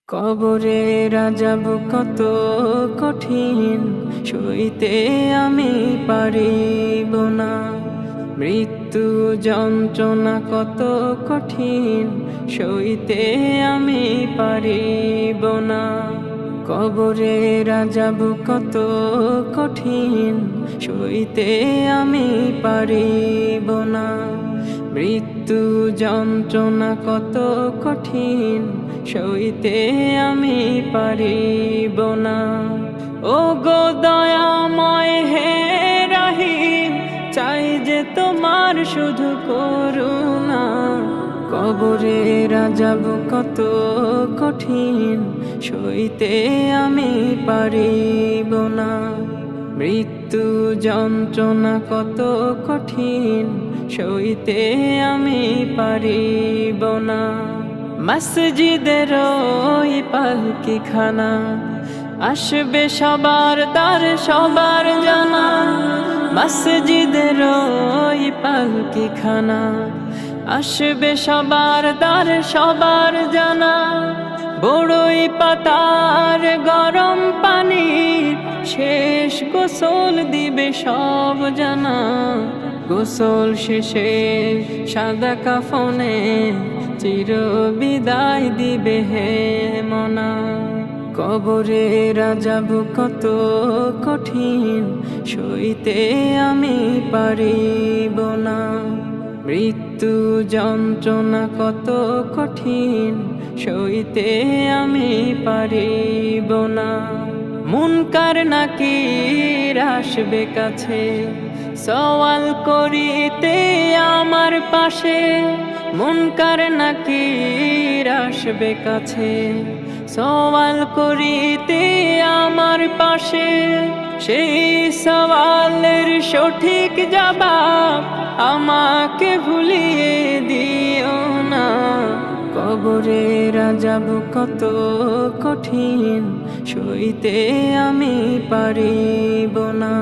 কবরে আযাব কত কঠিন, সইতে আমি পারিব না। মৃত্যু যন্ত্রণা কত কঠিন, সইতে আমি পারিব না। কবরে আযাব কত কঠিন, সইতে আমি পারিব না। মৃত্যু যন্ত্রণা কত কঠিন, সইতে আমি পারিব না। ও গো দয়াময় হে রাহিম, চাই যে তোমার শুধু করুণা। কবরে আযাব কত কঠিন, সইতে আমি পারিব না। মৃত্যু যন্ত্রণা কত কঠিন, সইতে আমি পারিব না। মসজিদের ওই পালকিখানা, আসবে সবার দ্বার সবার জানা। মসজিদের ওই পালকিখানা, আসবে সবার দ্বার সবার জানা। বড়ই পাতার গরম পানি, শেষ গোসল দিবে সব জানা। গোসল শেষে সাদা কাফনে, চির বিদায় দিবে হে মনা। কবরে আযাব কত কঠিন, সইতে আমি পারিব না। মৃত্যু যন্ত্রণা কত কঠিন, সইতে আমি পারিব না। মুনকার নাকির আসবে কাছে, সওয়াল করিতে আমার পাশে। মুনকার নাকির আসবে কাছে, সওয়াল করিতে আমার পাশে। সেই সওয়ালের সঠিক জবাব আমাকে ভুলিয়ে দিও না। কবরে আযাব কত কঠিন, সইতে আমি পারিব না।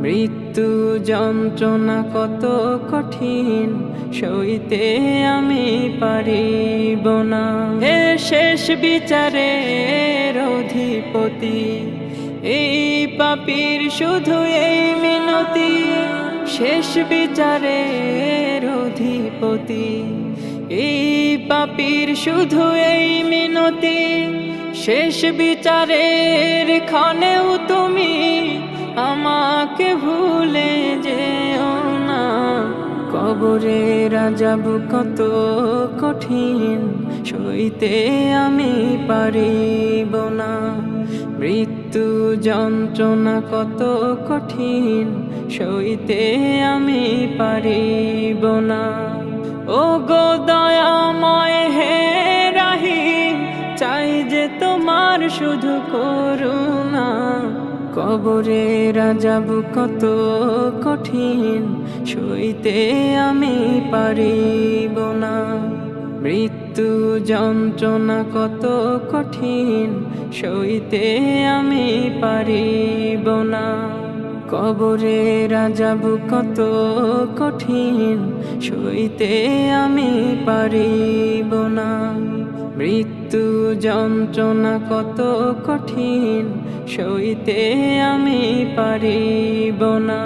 মৃত্যু যন্ত্রণা কত কঠিন, সইতে আমি পারিব না। হে শেষ বিচারের অধিপতি, এই পাপীর শুধু এই মিনতি। শেষ বিচারের অধিপতি, এই পাপীর শুধু এই মিনতি। শেষ বিচারের ক্ষণেও তুমি আমাকে ভুলে যেও না। কবরে আযাব কত কঠিন, সইতে আমি পারিব না। মৃত্যু যন্ত্রণা কত কঠিন, সইতে আমি পারিব না। ও গো দয়াময় হে রাহিম, চাই যে তোমার শুধু করুণা। কবরে আযাব কত কঠিন, সইতে আমি পারিব না। মৃত্যু যন্ত্রণা কত কঠিন, সইতে আমি পারিব না। কবরে আযাব কত কঠিন, সইতে আমি পারিব না। মৃত্যু যন্ত্রণা কত কঠিন, সইতে আমি পারিব না।